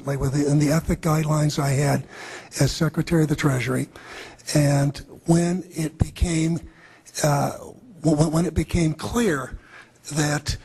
consistently within the ethic guidelines I had as Secretary of the Treasury. And when it became clear that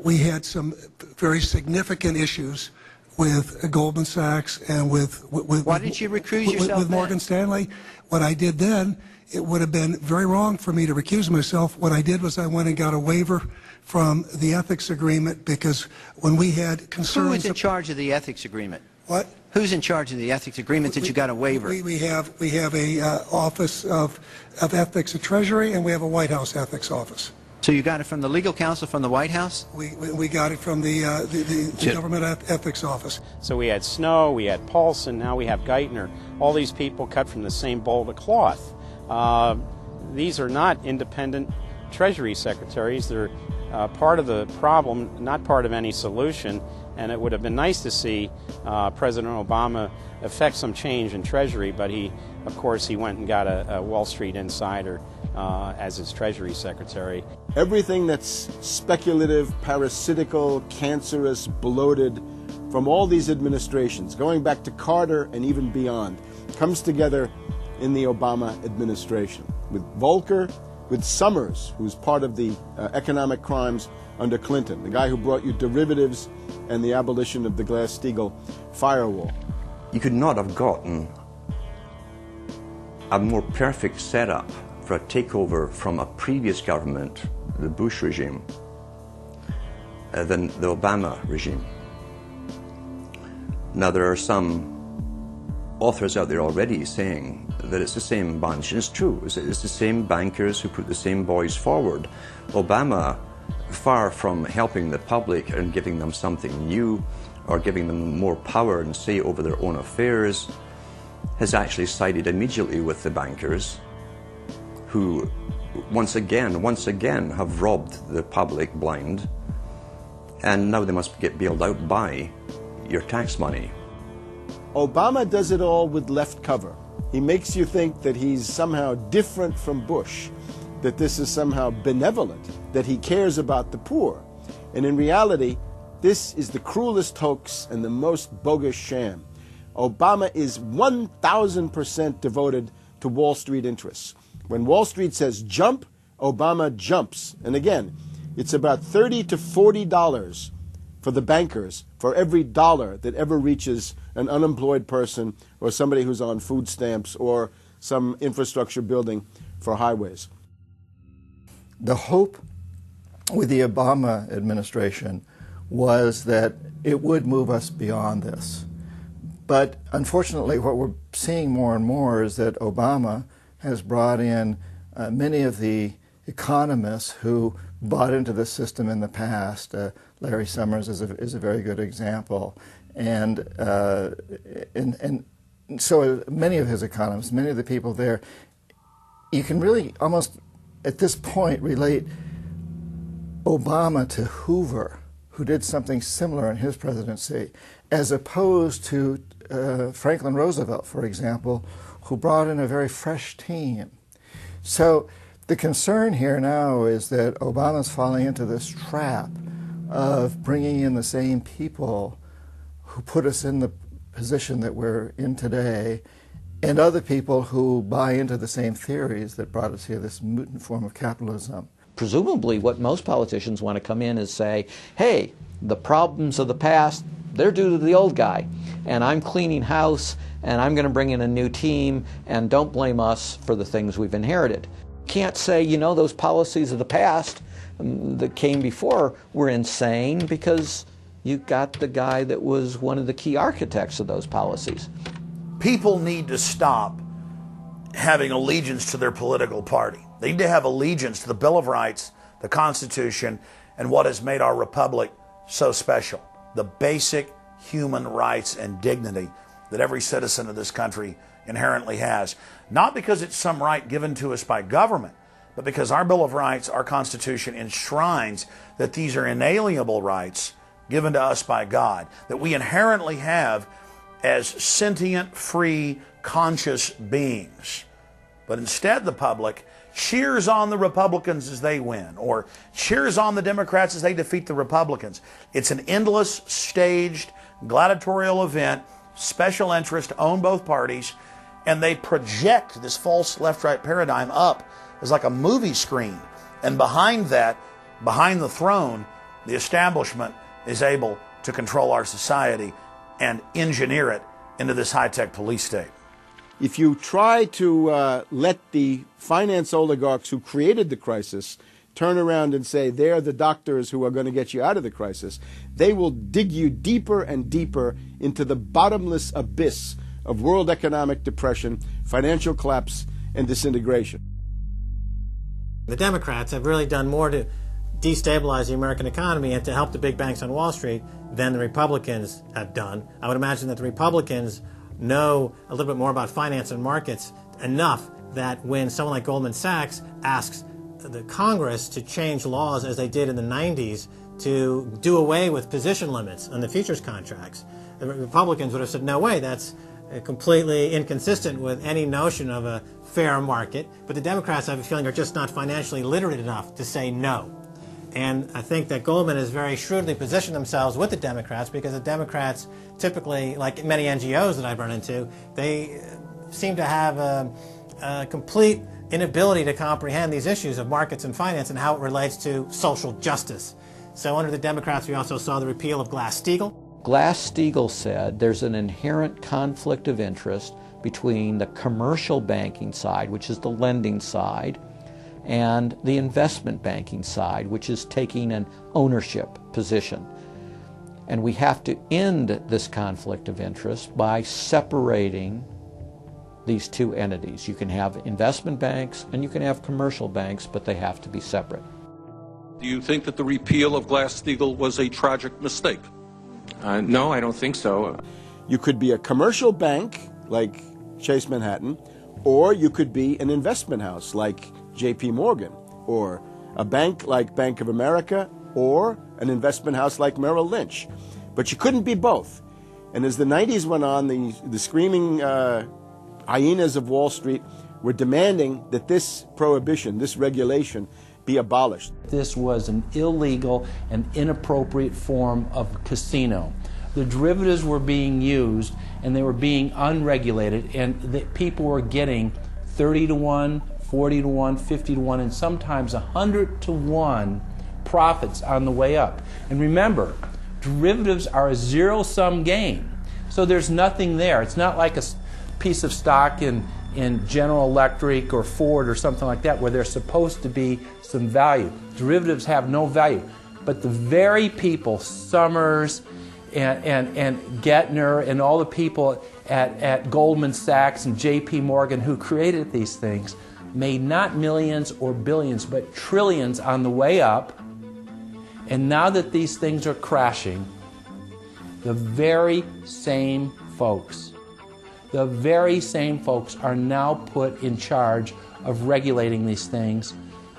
we had some very significant issues with Goldman Sachs and with why did you recuse yourself with Morgan Stanley, what I did then, it would have been very wrong for me to recuse myself. What I did was I went and got a waiver from the ethics agreement, because when we had concerns... Who is in charge of the ethics agreement? What? Who's in charge of the ethics agreement that you got a waiver? We have a Office of Ethics at Treasury, and we have a White House ethics office. So you got it from the legal counsel from the White House? We got it from the government ethics office. So we had Snow, we had Paulson, now we have Geithner. All these people cut from the same bowl of cloth. These are not independent Treasury secretaries. They're part of the problem, not part of any solution. And it would have been nice to see President Obama effect some change in Treasury, but of course, he went and got a Wall Street insider as his Treasury Secretary. Everything that's speculative, parasitical, cancerous, bloated from all these administrations, going back to Carter and even beyond, comes together in the Obama administration. With Volcker, with Summers, who's part of the economic crimes under Clinton, the guy who brought you derivatives and the abolition of the Glass-Steagall firewall. You could not have gotten a more perfect setup for a takeover from a previous government, the Bush regime, than the Obama regime. Now, there are some authors out there already saying that it's the same bunch, and it's true. It's the same bankers who put the same boys forward. Obama, far from helping the public and giving them something new or giving them more power and say over their own affairs, has actually sided immediately with the bankers who once again have robbed the public blind, and now they must get bailed out by your tax money. Obama does it all with left cover. He makes you think that he's somehow different from Bush, that this is somehow benevolent, that he cares about the poor. And in reality, this is the cruelest hoax and the most bogus sham. Obama is 1,000% devoted to Wall Street interests. When Wall Street says jump, Obama jumps. And again, it's about $30 to $40 for the bankers for every dollar that ever reaches an unemployed person or somebody who's on food stamps or some infrastructure building for highways. The hope with the Obama administration was that it would move us beyond this. But unfortunately, what we're seeing more and more is that Obama has brought in many of the economists who bought into the system in the past. Larry Summers is a very good example. And so many of his economists, many of the people there, you can really almost at this point relate Obama to Hoover, who did something similar in his presidency, as opposed to Franklin Roosevelt, for example, who brought in a very fresh team. So the concern here now is that Obama's falling into this trap of bringing in the same people who put us in the position that we're in today, and other people who buy into the same theories that brought us here, this mutant form of capitalism. Presumably what most politicians want to come in is say, hey, the problems of the past, they're due to the old guy, and I'm cleaning house, and I'm going to bring in a new team, and don't blame us for the things we've inherited. Can't say, you know, those policies of the past that came before were insane, because you got the guy that was one of the key architects of those policies. People need to stop having allegiance to their political party. They need to have allegiance to the Bill of Rights, the Constitution, and what has made our republic so special. The basic human rights and dignity that every citizen of this country inherently has. Not because it's some right given to us by government, but because our Bill of Rights, our Constitution, enshrines that these are inalienable rights given to us by God, that we inherently have as sentient, free, conscious beings. But instead the public cheers on the Republicans as they win, or cheers on the Democrats as they defeat the Republicans. It's an endless, staged, gladiatorial event. Special interests own both parties, and they project this false left-right paradigm up as like a movie screen. And behind that, behind the throne, the establishment is able to control our society and engineer it into this high-tech police state. If you try to let the finance oligarchs who created the crisis turn around and say they're the doctors who are going to get you out of the crisis, they will dig you deeper and deeper into the bottomless abyss of world economic depression, financial collapse, and disintegration. The Democrats have really done more to destabilize the American economy and to help the big banks on Wall Street than the Republicans have done. I would imagine that the Republicans know a little bit more about finance and markets enough that when someone like Goldman Sachs asks the Congress to change laws as they did in the 90s to do away with position limits on the futures contracts, the Republicans would have said, no way, that's completely inconsistent with any notion of a fair market. But the Democrats, I have a feeling, are just not financially literate enough to say no. And I think that Goldman has very shrewdly positioned themselves with the Democrats, because the Democrats typically, like many NGOs that I've run into, they seem to have a complete inability to comprehend these issues of markets and finance and how it relates to social justice. So under the Democrats, we also saw the repeal of Glass-Steagall. Glass-Steagall said there's an inherent conflict of interest between the commercial banking side, which is the lending side, and the investment banking side, which is taking an ownership position. And we have to end this conflict of interest by separating these two entities. You can have investment banks and you can have commercial banks, but they have to be separate. Do you think that the repeal of Glass-Steagall was a tragic mistake? No, I don't think so. You could be a commercial bank like Chase Manhattan, or you could be an investment house like J.P. Morgan, or a bank like Bank of America, or an investment house like Merrill Lynch. But you couldn't be both. And as the 90s went on, the screaming hyenas of Wall Street were demanding that this prohibition, this regulation, be abolished. This was an illegal and inappropriate form of casino. The derivatives were being used and they were being unregulated, and the people were getting 30 to 1, 40 to 1, 50 to 1, and sometimes 100 to 1 profits on the way up. And remember, derivatives are a zero-sum game. So there's nothing there. It's not like a piece of stock in General Electric or Ford or something like that where there's supposed to be some value. Derivatives have no value. But the very people, Summers and Gettner and all the people at Goldman Sachs and J.P. Morgan who created these things, made not millions or billions, but trillions on the way up. And now that these things are crashing, the very same folks are now put in charge of regulating these things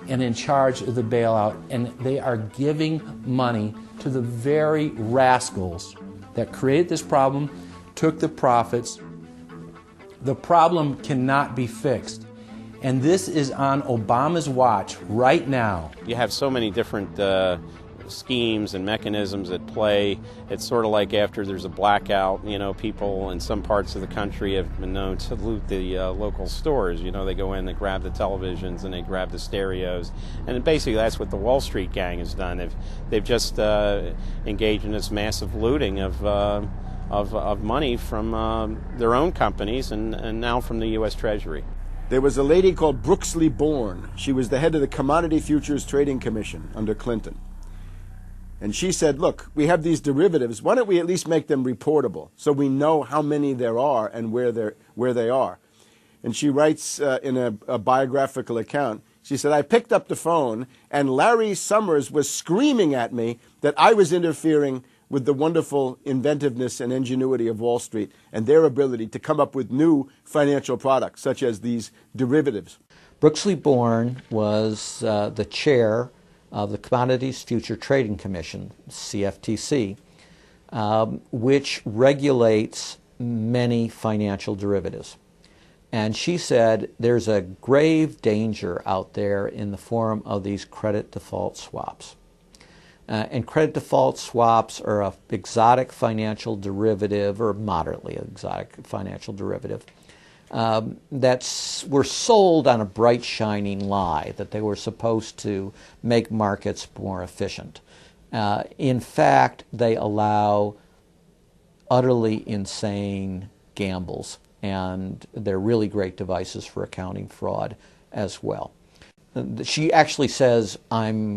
and in charge of the bailout, and they are giving money to the very rascals that created this problem, took the profits. The problem cannot be fixed. And this is on Obama's watch right now. You have so many different schemes and mechanisms at play. It's sort of like after there's a blackout, people in some parts of the country have been known to loot the local stores. They go in, they grab the televisions, and they grab the stereos. And basically that's what the Wall Street gang has done. They've just engaged in this massive looting of money from their own companies and now from the U.S. Treasury. There was a lady called Brooksley Born. She was the head of the Commodity Futures Trading Commission under Clinton. And she said, look, we have these derivatives. Why don't we at least make them reportable so we know how many there are and where they are? And she writes in a biographical account, she said, I picked up the phone and Larry Summers was screaming at me that I was interfering with the wonderful inventiveness and ingenuity of Wall Street and their ability to come up with new financial products, such as these derivatives. Brooksley Born was the chair of the Commodities Future Trading Commission, CFTC, which regulates many financial derivatives. And she said there's a grave danger out there in the form of these credit default swaps. And credit default swaps are an exotic financial derivative, or moderately exotic financial derivative, that were sold on a bright, shining lie that they were supposed to make markets more efficient. In fact, they allow utterly insane gambles, and they're really great devices for accounting fraud as well. She actually says, I'm